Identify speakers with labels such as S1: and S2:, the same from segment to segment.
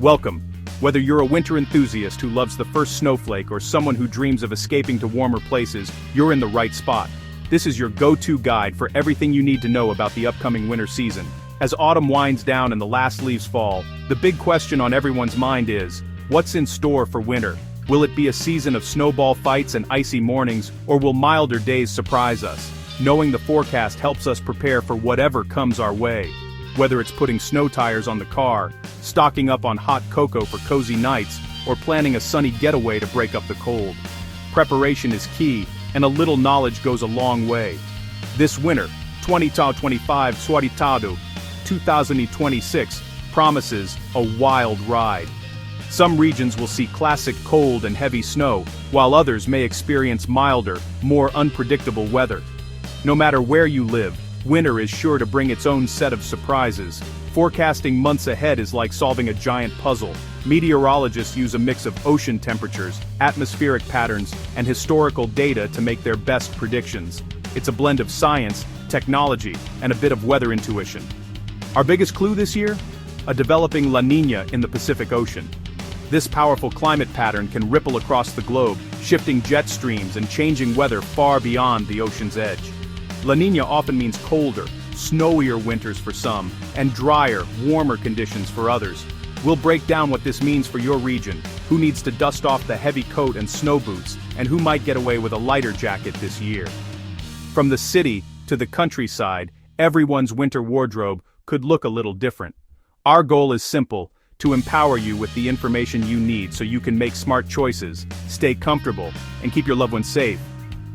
S1: Welcome. Whether you're a winter enthusiast who loves the first snowflake or someone who dreams of escaping to warmer places, you're in the right spot. This is your go-to guide for everything you need to know about the upcoming winter season. As autumn winds down and the last leaves fall, the big question on everyone's mind is, what's in store for winter? Will it be a season of snowball fights and icy mornings, or will milder days surprise us? Knowing the forecast helps us prepare for whatever comes our way. Whether it's putting snow tires on the car, stocking up on hot cocoa for cozy nights, or planning a sunny getaway to break up the cold. Preparation is key, and a little knowledge goes a long way. This winter, 2025 Suaritado 2026, promises a wild ride. Some regions will see classic cold and heavy snow, while others may experience milder, more unpredictable weather. No matter where you live, winter is sure to bring its own set of surprises. Forecasting months ahead is like solving a giant puzzle. Meteorologists use a mix of ocean temperatures, atmospheric patterns, and historical data to make their best predictions. It's a blend of science, technology, and a bit of weather intuition. Our biggest clue this year? A developing La Niña in the Pacific Ocean. This powerful climate pattern can ripple across the globe, shifting jet streams and changing weather far beyond the ocean's edge. La Niña often means colder, snowier winters for some, and drier, warmer conditions for others. We'll break down what this means for your region, who needs to dust off the heavy coat and snow boots, and who might get away with a lighter jacket this year. From the city to the countryside, everyone's winter wardrobe could look a little different. Our goal is simple: to empower you with the information you need so you can make smart choices, stay comfortable, and keep your loved ones safe.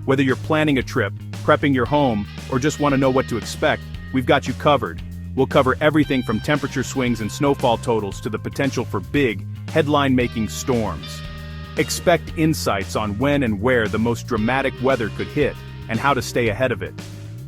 S1: Whether you're planning a trip, prepping your home, or just want to know what to expect, we've got you covered. We'll cover everything from temperature swings and snowfall totals to the potential for big, headline-making storms. Expect insights on when and where the most dramatic weather could hit, and how to stay ahead of it.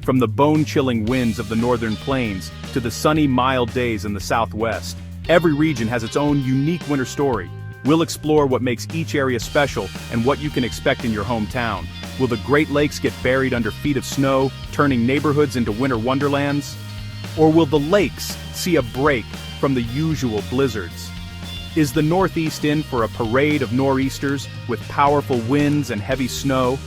S1: From the bone-chilling winds of the northern plains to the sunny, mild days in the southwest, every region has its own unique winter story. We'll explore what makes each area special and what you can expect in your hometown. Will the Great Lakes get buried under feet of snow, turning neighborhoods into winter wonderlands? Or will the lakes see a break from the usual blizzards? Is the Northeast in for a parade of nor'easters with powerful winds and heavy snow?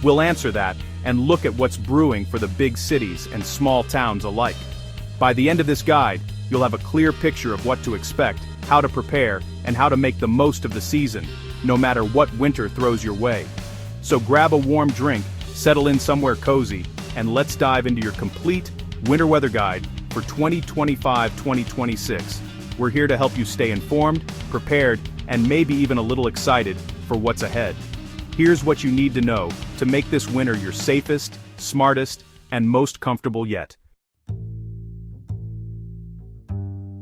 S1: We'll answer that and look at what's brewing for the big cities and small towns alike. By the end of this guide, you'll have a clear picture of what to expect, how to prepare, and how to make the most of the season, no matter what winter throws your way. So grab a warm drink, settle in somewhere cozy, and let's dive into your complete winter weather guide for 2025-2026. We're here to help you stay informed, prepared, and maybe even a little excited for what's ahead. Here's what you need to know to make this winter your safest, smartest, and most comfortable yet.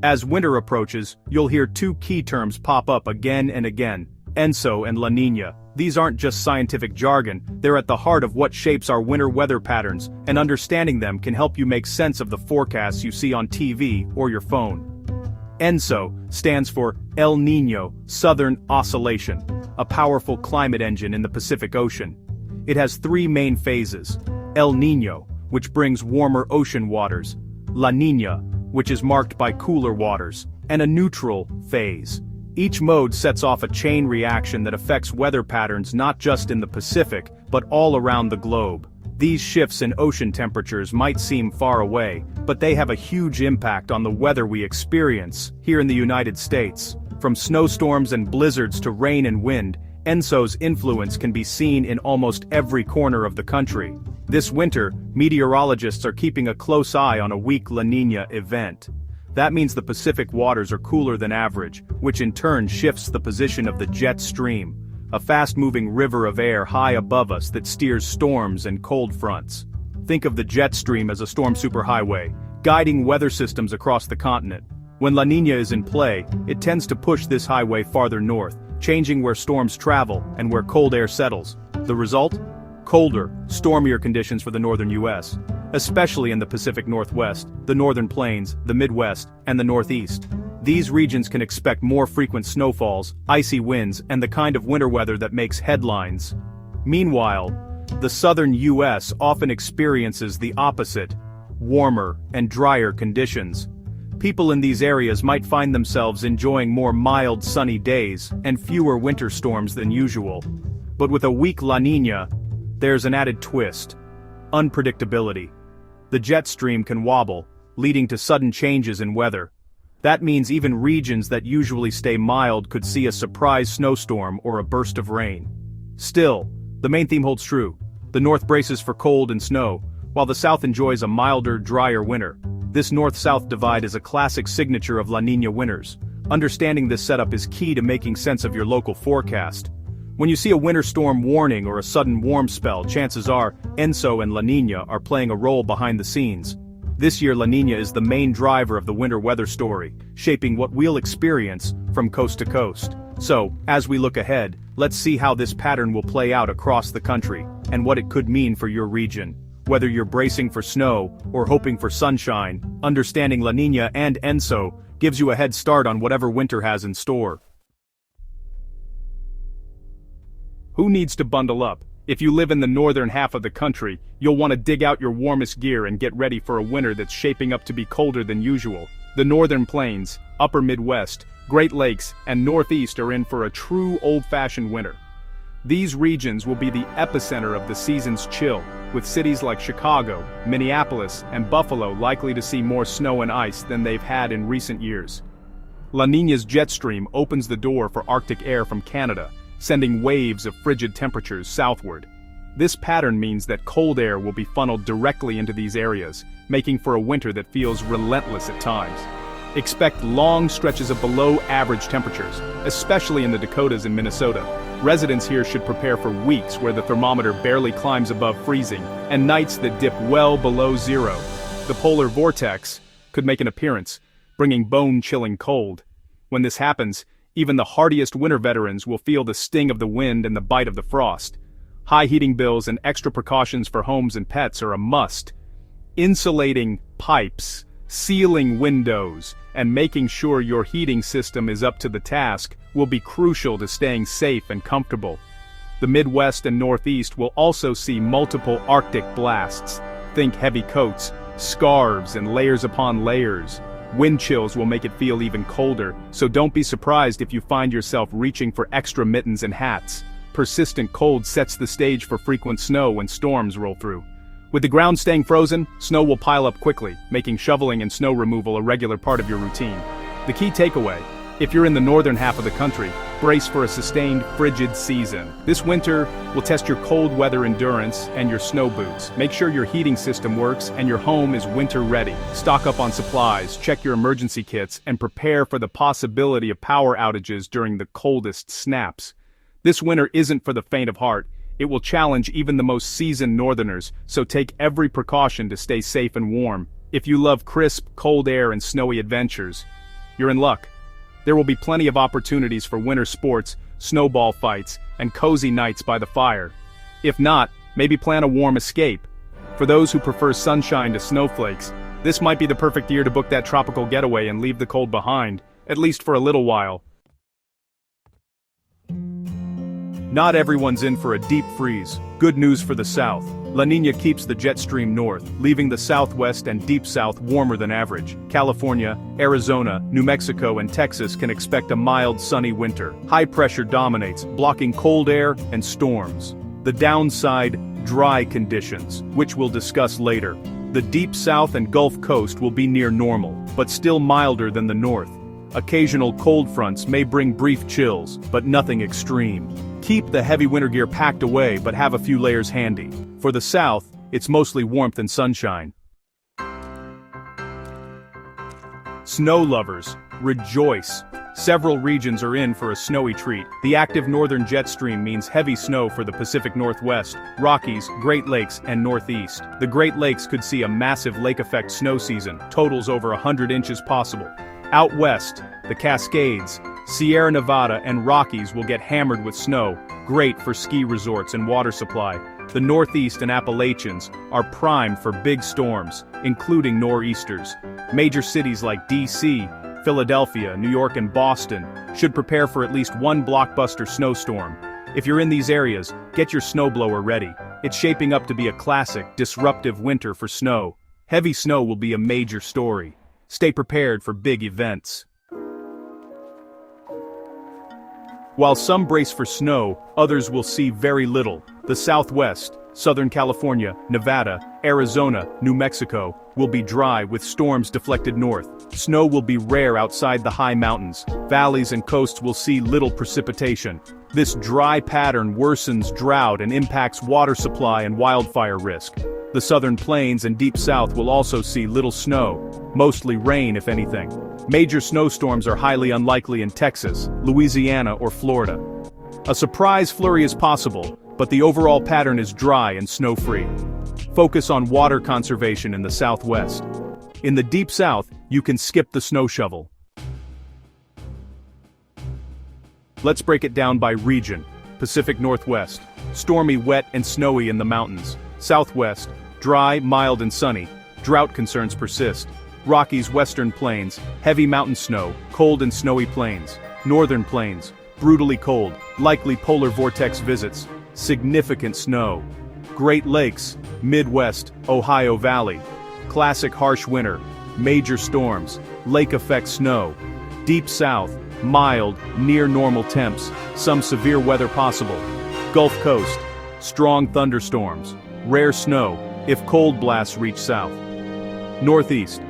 S1: As winter approaches, you'll hear two key terms pop up again and again: ENSO and La Niña. These aren't just scientific jargon, they're at the heart of what shapes our winter weather patterns, and understanding them can help you make sense of the forecasts you see on TV or your phone. ENSO stands for El Niño Southern Oscillation, a powerful climate engine in the Pacific Ocean. It has three main phases: El Niño, which brings warmer ocean waters; La Niña, which is marked by cooler waters; and a neutral phase. Each mode sets off a chain reaction that affects weather patterns not just in the Pacific, but all around the globe. These shifts in ocean temperatures might seem far away, but they have a huge impact on the weather we experience here in the United States. From snowstorms and blizzards to rain and wind, ENSO's influence can be seen in almost every corner of the country. This winter, meteorologists are keeping a close eye on a weak La Niña event. That means the Pacific waters are cooler than average, which in turn shifts the position of the jet stream, a fast-moving river of air high above us that steers storms and cold fronts. Think of the jet stream as a storm superhighway, guiding weather systems across the continent. When La Niña is in play, it tends to push this highway farther north, changing where storms travel and where cold air settles. The result? Colder, stormier conditions for the northern U.S., especially in the Pacific Northwest, the northern plains, the Midwest, and the Northeast. These regions can expect more frequent snowfalls, icy winds, and the kind of winter weather that makes headlines. Meanwhile, the southern U.S. often experiences the opposite: warmer and drier conditions. People in these areas might find themselves enjoying more mild sunny days and fewer winter storms than usual. But with a weak La Niña, there's an added twist: unpredictability. The jet stream can wobble, leading to sudden changes in weather. That means even regions that usually stay mild could see a surprise snowstorm or a burst of rain. Still, the main theme holds true. The north braces for cold and snow, while the south enjoys a milder, drier winter. This north-south divide is a classic signature of La Niña winters. Understanding this setup is key to making sense of your local forecast. When you see a winter storm warning or a sudden warm spell, chances are ENSO and La Niña are playing a role behind the scenes. This year La Niña is the main driver of the winter weather story, shaping what we'll experience from coast to coast. So, as we look ahead, let's see how this pattern will play out across the country, and what it could mean for your region. Whether you're bracing for snow or hoping for sunshine, understanding La Niña and ENSO gives you a head start on whatever winter has in store. Who needs to bundle up? If you live in the northern half of the country, you'll want to dig out your warmest gear and get ready for a winter that's shaping up to be colder than usual. The northern plains, upper Midwest, Great Lakes, and Northeast are in for a true old-fashioned winter. These regions will be the epicenter of the season's chill, with cities like Chicago, Minneapolis, and Buffalo likely to see more snow and ice than they've had in recent years. La Niña's jet stream opens the door for Arctic air from Canada, sending waves of frigid temperatures southward. This pattern means that cold air will be funneled directly into these areas, making for a winter that feels relentless at times. Expect long stretches of below-average temperatures, especially in the Dakotas and Minnesota. Residents here should prepare for weeks where the thermometer barely climbs above freezing, and nights that dip well below zero. The polar vortex could make an appearance, bringing bone-chilling cold. When this happens, even the hardiest winter veterans will feel the sting of the wind and the bite of the frost. High heating bills and extra precautions for homes and pets are a must. Insulating pipes, sealing windows, and making sure your heating system is up to the task will be crucial to staying safe and comfortable. The Midwest and Northeast will also see multiple Arctic blasts. Think heavy coats, scarves, and layers upon layers. Wind chills will make it feel even colder, so don't be surprised if you find yourself reaching for extra mittens and hats. Persistent cold sets the stage for frequent snow when storms roll through. With the ground staying frozen, snow will pile up quickly, making shoveling and snow removal a regular part of your routine. The key takeaway: if you're in the northern half of the country, brace for a sustained, frigid season. This winter will test your cold weather endurance and your snow boots. Make sure your heating system works and your home is winter ready. Stock up on supplies, check your emergency kits, and prepare for the possibility of power outages during the coldest snaps. This winter isn't for the faint of heart. It will challenge even the most seasoned northerners, so take every precaution to stay safe and warm. If you love crisp, cold air and snowy adventures, you're in luck. There will be plenty of opportunities for winter sports, snowball fights, and cozy nights by the fire. If not, maybe plan a warm escape. For those who prefer sunshine to snowflakes, this might be the perfect year to book that tropical getaway and leave the cold behind, at least for a little while. Not everyone's in for a deep freeze. Good news for the south. La Niña keeps the jet stream north, leaving the southwest and deep south warmer than average. California, Arizona, New Mexico, and Texas can expect a mild, sunny winter. High pressure dominates, blocking cold air and storms. The downside, dry conditions, which we'll discuss later. The deep south and Gulf Coast will be near normal, but still milder than the north. Occasional cold fronts may bring brief chills, but nothing extreme. Keep the heavy winter gear packed away, but have a few layers handy. For the south, it's mostly warmth and sunshine. Snow lovers, rejoice! Several regions are in for a snowy treat. The active northern jet stream means heavy snow for the Pacific Northwest, Rockies, Great Lakes, and Northeast. The Great Lakes could see a massive lake-effect snow season, totals over 100 inches possible. Out west, the Cascades, Sierra Nevada, and Rockies will get hammered with snow, great for ski resorts and water supply. The Northeast and Appalachians are primed for big storms, including nor'easters. Major cities like D.C., Philadelphia, New York, and Boston should prepare for at least one blockbuster snowstorm. If you're in these areas, get your snowblower ready. It's shaping up to be a classic, disruptive winter for snow. Heavy snow will be a major story. Stay prepared for big events. While some brace for snow, others will see very little. The Southwest, Southern California, Nevada, Arizona, New Mexico, will be dry with storms deflected north. Snow will be rare outside the high mountains. Valleys and coasts will see little precipitation. This dry pattern worsens drought and impacts water supply and wildfire risk. The southern plains and deep south will also see little snow, mostly rain if anything. Major snowstorms are highly unlikely in Texas, Louisiana, or Florida. A surprise flurry is possible, but the overall pattern is dry and snow-free. Focus on water conservation in the Southwest. In the Deep South, you can skip the snow shovel. Let's break it down by region. Pacific Northwest, stormy, wet, and snowy in the mountains. Southwest, dry, mild, and sunny. Drought concerns persist. Rockies, Western Plains, heavy mountain snow, cold and snowy plains. Northern Plains, brutally cold, likely polar vortex visits. Significant snow. Great Lakes, Midwest, Ohio Valley. Classic harsh winter, major storms, lake effect snow. Deep South, mild, near normal temps, some severe weather possible. Gulf Coast, strong thunderstorms, rare snow, if cold blasts reach south. Northeast,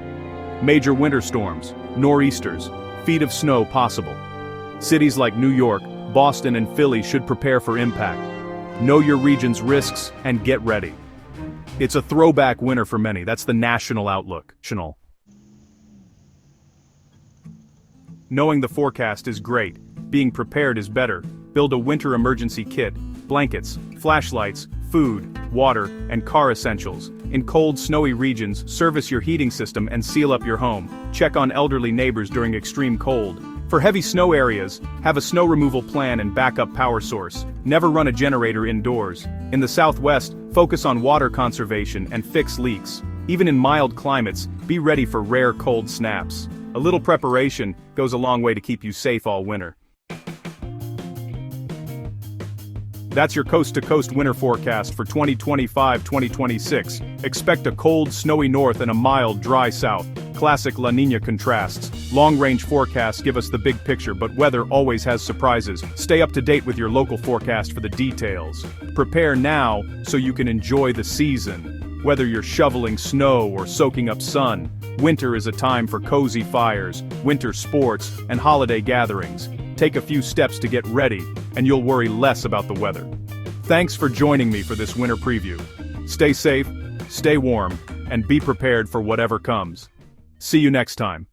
S1: major winter storms, nor'easters, feet of snow possible. Cities like New York, Boston, and Philly should prepare for impact. Know your region's risks and get ready. It's a throwback winter for many. That's the national outlook. Knowing the forecast is great. Being prepared is better. Build a winter emergency kit, blankets, flashlights, food, water, and car essentials. In cold, snowy regions, service your heating system and seal up your home. Check on elderly neighbors during extreme cold. For heavy snow areas, have a snow removal plan and backup power source. Never run a generator indoors. In the Southwest, focus on water conservation and fix leaks. Even in mild climates, be ready for rare cold snaps. A little preparation goes a long way to keep you safe all winter. That's your coast-to-coast winter forecast for 2025-2026. Expect a cold, snowy north and a mild, dry south. Classic La Niña contrasts. Long-range forecasts give us the big picture, but weather always has surprises. Stay up to date with your local forecast for the details. Prepare now so you can enjoy the season. Whether you're shoveling snow or soaking up sun, winter is a time for cozy fires, winter sports, and holiday gatherings. Take a few steps to get ready, and you'll worry less about the weather. Thanks for joining me for this winter preview. Stay safe, stay warm, and be prepared for whatever comes. See you next time.